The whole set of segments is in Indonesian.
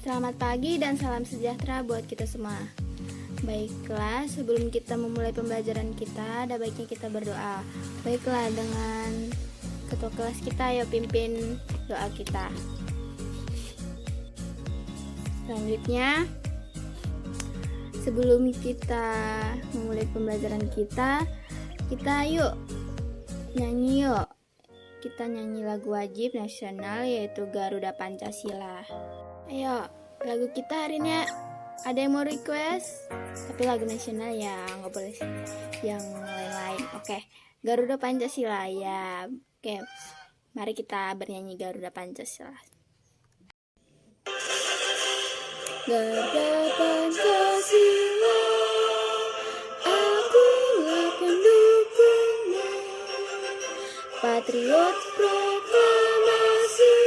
Selamat pagi dan salam sejahtera buat kita semua. Baiklah, sebelum kita memulai pembelajaran kita, ada baiknya kita berdoa. Baiklah, dengan ketua kelas kita, ayo pimpin doa kita. Selanjutnya, sebelum kita memulai pembelajaran kita yuk nyanyi yuk. Kita nyanyi lagu wajib nasional yaitu Garuda Pancasila. Ayo, lagu kita hari ini ada yang mau request? Tapi lagu nasional ya, nggak boleh yang lain-lain. Oke, Garuda Pancasila ya. Oke, mari kita bernyanyi Garuda Pancasila. Garuda Pancasila, akulah pendukungnya, patriot proklamasi,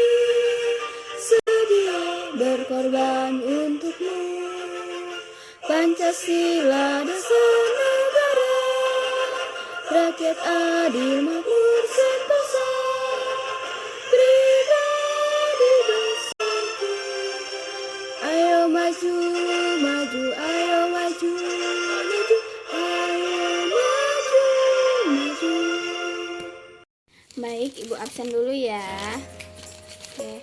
sedia berkorban untukmu. Pancasila dasar negara, rakyat adil makmur sentosa, pribadi bersatu. Ayo maju, maju, ayo maju, maju, ayo maju, maju. Baik, Ibu absen dulu ya. Oke,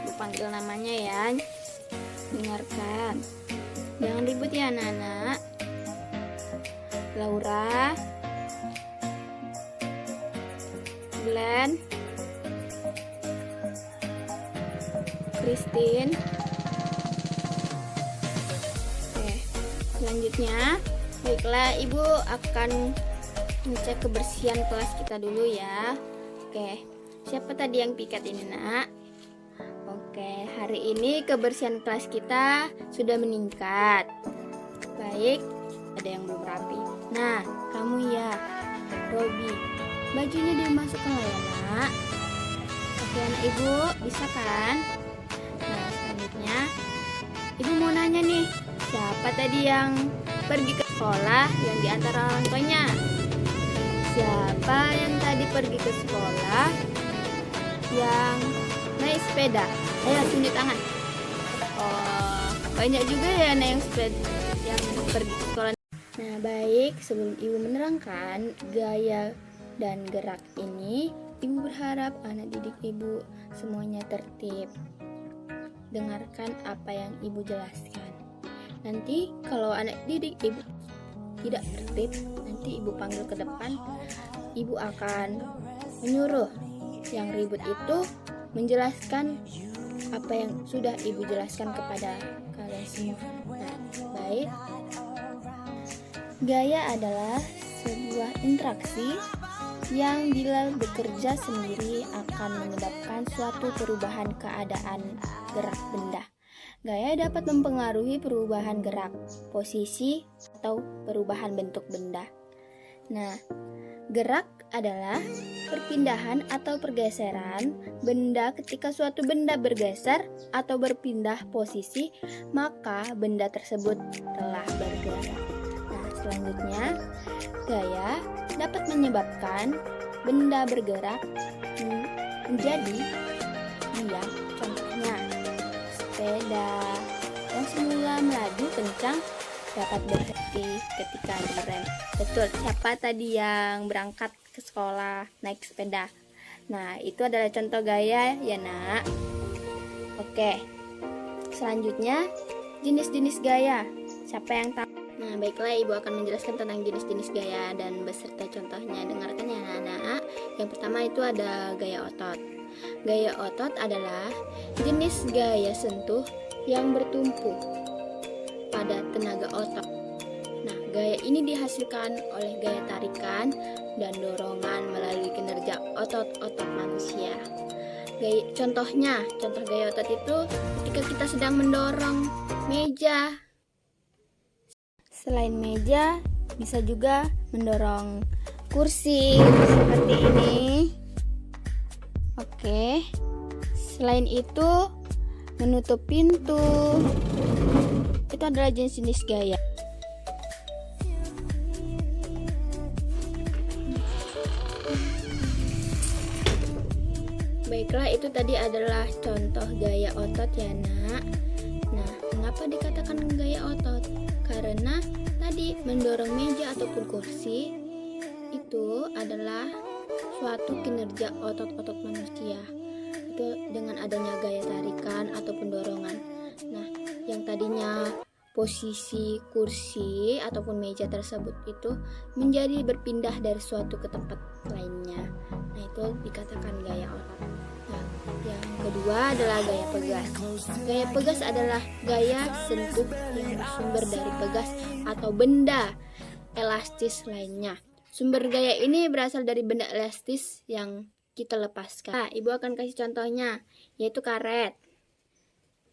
Ibu panggil namanya ya. Dengarkan. Jangan ribut ya anak-anak. Laura, Glenn, Christine. Oke, selanjutnya, baiklah Ibu akan ngecek kebersihan kelas kita dulu ya. Oke, siapa tadi yang piket ini nak? Oke, hari ini kebersihan kelas kita sudah meningkat. Baik, ada yang belum rapi. Nah, kamu ya, Robi, bajunya dimasukkan lah ya nak. Oke anak Ibu, bisa kan? Nah, selanjutnya Ibu mau nanya nih, siapa tadi yang pergi ke sekolah yang diantar orang tuanya? Siapa yang tadi pergi ke sekolah yang naik sepeda? Ayo tunjuk tangan. Oh, banyak juga ya naik sepeda yang pergi ke sekolah. Nah, baik, sebelum Ibu menerangkan gaya dan gerak ini, Ibu berharap anak didik Ibu semuanya tertib. Dengarkan apa yang Ibu jelaskan. Nanti kalau anak didik Ibu tidak tertib, nanti Ibu panggil ke depan. Ibu akan menyuruh yang ribut itu menjelaskan apa yang sudah Ibu jelaskan kepada kalian semua. Nah, baik. Gaya adalah sebuah interaksi yang bila bekerja sendiri akan menyebabkan suatu perubahan keadaan gerak benda. Gaya dapat mempengaruhi perubahan gerak, posisi, atau perubahan bentuk benda. Nah, gerak adalah perpindahan atau pergeseran benda. Ketika suatu benda bergeser atau berpindah posisi, maka benda tersebut telah bergerak. Nah, selanjutnya, gaya dapat menyebabkan benda bergerak menjadi diam. Contohnya, sepeda yang semula melaju kencang dapat berhenti ketika direm. Betul, siapa tadi yang berangkat ke sekolah naik sepeda? Nah, itu adalah contoh gaya ya nak. Oke, selanjutnya jenis-jenis gaya. Siapa yang tahu? Nah, baiklah, Ibu akan menjelaskan tentang jenis-jenis gaya dan beserta contohnya. Dengarkan ya anak-anak. Yang pertama itu ada gaya otot. Gaya otot adalah jenis gaya sentuh yang bertumpu pada tenaga otot. Nah, gaya ini dihasilkan oleh gaya tarikan dan dorongan melalui kinerja otot-otot manusia. Contoh gaya otot itu ketika kita sedang mendorong meja. Selain meja, bisa juga mendorong kursi seperti ini. Oke. Selain itu, menutup pintu. Itu adalah jenis-jenis gaya. Baiklah, itu tadi adalah contoh gaya otot ya nak. Mengapa dikatakan gaya otot? Karena tadi mendorong meja ataupun kursi itu adalah suatu kinerja otot-otot manusia. Itu dengan adanya gaya tarikan ataupun dorongan. Nah, yang tadinya posisi kursi ataupun meja tersebut itu menjadi berpindah dari suatu ke tempat lainnya. Nah, itu dikatakan gaya otot. Nah, yang kedua adalah gaya pegas. Gaya pegas adalah gaya sentuh yang bersumber dari pegas atau benda elastis lainnya. Sumber gaya ini berasal dari benda elastis yang kita lepaskan. Nah, Ibu akan kasih contohnya, yaitu karet.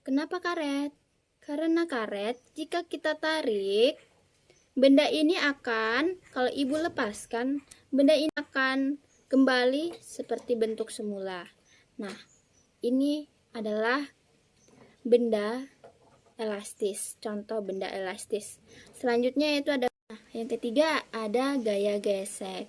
Kenapa karet? Karena karet, jika kita tarik, benda ini akan, kalau Ibu lepaskan, benda ini akan kembali seperti bentuk semula. Nah, ini adalah benda elastis, contoh benda elastis. Selanjutnya yaitu ada, yang ketiga ada gaya gesek.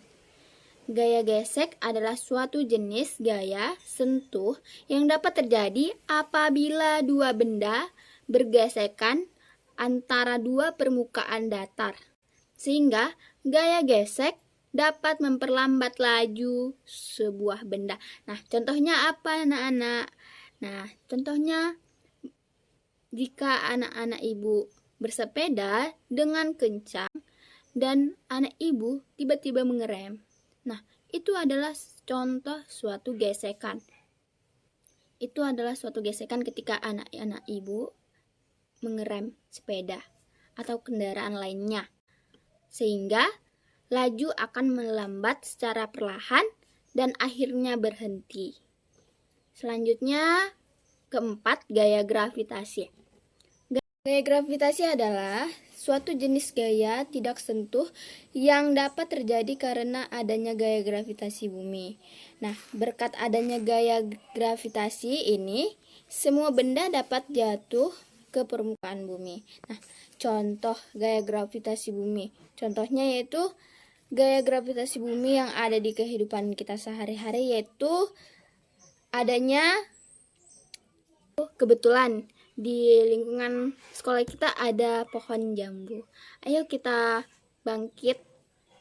Gaya gesek adalah suatu jenis gaya sentuh yang dapat terjadi apabila dua benda bergesekan antara dua permukaan datar, sehingga gaya gesek dapat memperlambat laju sebuah benda. Nah, contohnya apa anak-anak? Nah, contohnya jika anak-anak Ibu bersepeda dengan kencang dan anak Ibu tiba-tiba mengerem. Nah, itu adalah contoh suatu gesekan. Itu adalah suatu gesekan ketika anak-anak Ibu mengerem sepeda atau kendaraan lainnya, sehingga laju akan melambat secara perlahan dan akhirnya berhenti. Selanjutnya, keempat, gaya gravitasi. Gaya gravitasi adalah suatu jenis gaya tidak sentuh yang dapat terjadi karena adanya gaya gravitasi bumi. Nah, berkat adanya gaya gravitasi ini, semua benda dapat jatuh ke permukaan bumi. Nah, contoh gaya gravitasi bumi. Contohnya yaitu gaya gravitasi bumi yang ada di kehidupan kita sehari-hari, yaitu adanya, kebetulan di lingkungan sekolah kita ada pohon jambu. Ayo kita bangkit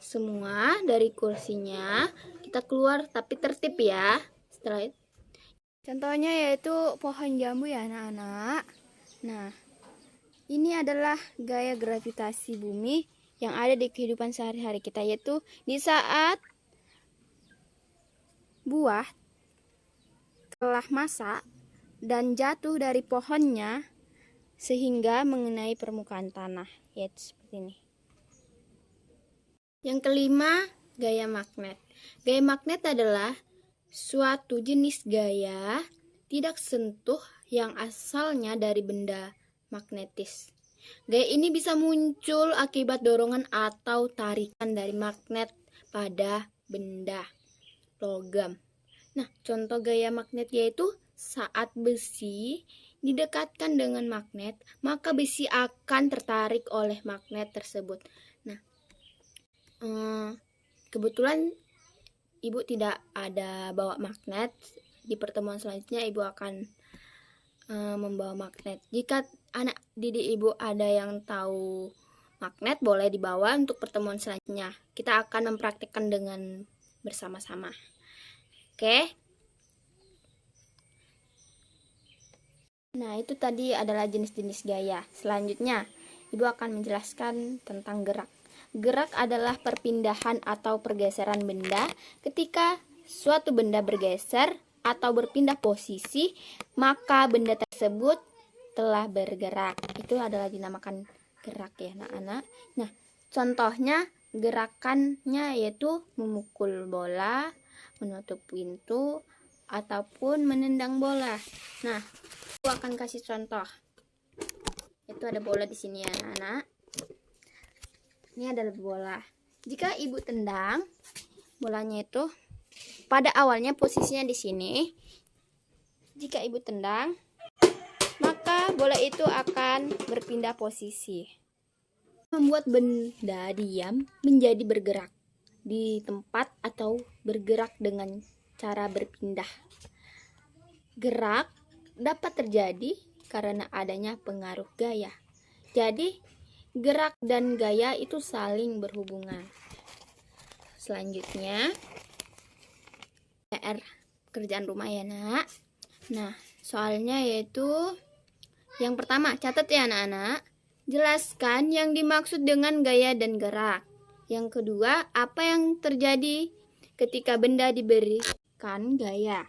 semua dari kursinya, kita keluar tapi tertib ya. Setelah itu, contohnya yaitu pohon jambu ya anak-anak. Nah, ini adalah gaya gravitasi bumi yang ada di kehidupan sehari-hari kita, yaitu di saat buah telah masak dan jatuh dari pohonnya sehingga mengenai permukaan tanah, yaitu seperti ini. Yang kelima, gaya magnet. Gaya magnet adalah suatu jenis gaya tidak sentuh yang asalnya dari benda magnetis. Gaya ini bisa muncul akibat dorongan atau tarikan dari magnet pada benda logam. Nah, contoh gaya magnet yaitu saat besi didekatkan dengan magnet, maka besi akan tertarik oleh magnet tersebut. Nah, kebetulan Ibu tidak ada bawa magnet. Di pertemuan selanjutnya Ibu akan membawa magnet. Jika anak didik Ibu ada yang tahu magnet, boleh dibawa untuk pertemuan selanjutnya. Kita akan mempraktikkan dengan bersama-sama. Oke. Nah, itu tadi adalah jenis-jenis gaya. Selanjutnya, Ibu akan menjelaskan tentang gerak. Gerak adalah perpindahan atau pergeseran benda. Ketika suatu benda bergeser atau berpindah posisi, maka benda tersebut telah bergerak. Itu adalah dinamakan gerak ya anak-anak. Nah, contohnya gerakannya yaitu memukul bola, menutup pintu, ataupun menendang bola. Nah, aku akan kasih contoh. Itu ada bola di sini ya anak-anak. Ini adalah bola. Jika Ibu tendang bolanya itu, pada awalnya posisinya di sini. Jika Ibu tendang, maka bola itu akan berpindah posisi. Membuat benda diam menjadi bergerak di tempat atau bergerak dengan cara berpindah. Gerak dapat terjadi karena adanya pengaruh gaya. Jadi, gerak dan gaya itu saling berhubungan. Selanjutnya, PR kerjaan rumah ya, Nak. Nah, soalnya yaitu yang pertama, catat ya anak-anak. Jelaskan yang dimaksud dengan gaya dan gerak. Yang kedua, apa yang terjadi ketika benda diberikan gaya.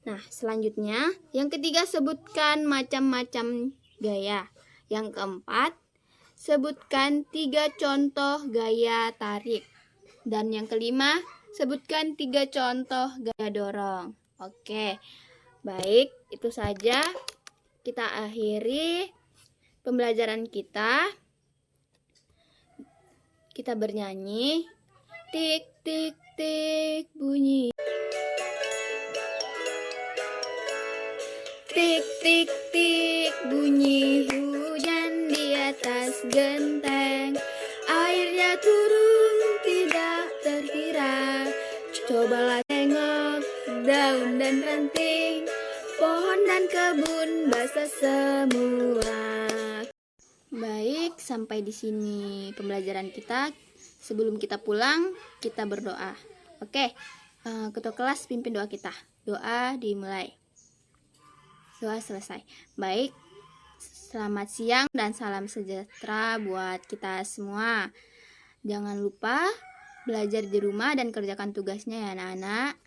Nah, selanjutnya, yang ketiga, sebutkan macam-macam gaya. Yang keempat, sebutkan 3 contoh gaya tarik. Dan yang kelima, sebutkan 3 contoh gaya dorong. Oke, baik, itu saja. Kita akhiri pembelajaran kita. Kita bernyanyi. Tik, tik, tik, bunyi. Tik, tik, tik, bunyi hujan di atas genteng. Airnya turun tidak terkira. Cobalah tengok daun dan ranting, pohon dan kebun basah semua. Baik, sampai di sini pembelajaran kita. Sebelum kita pulang, kita berdoa. Oke, ketua kelas pimpin doa kita. Doa dimulai. Doa selesai. Baik, selamat siang dan salam sejahtera buat kita semua. Jangan lupa belajar di rumah dan kerjakan tugasnya ya anak-anak.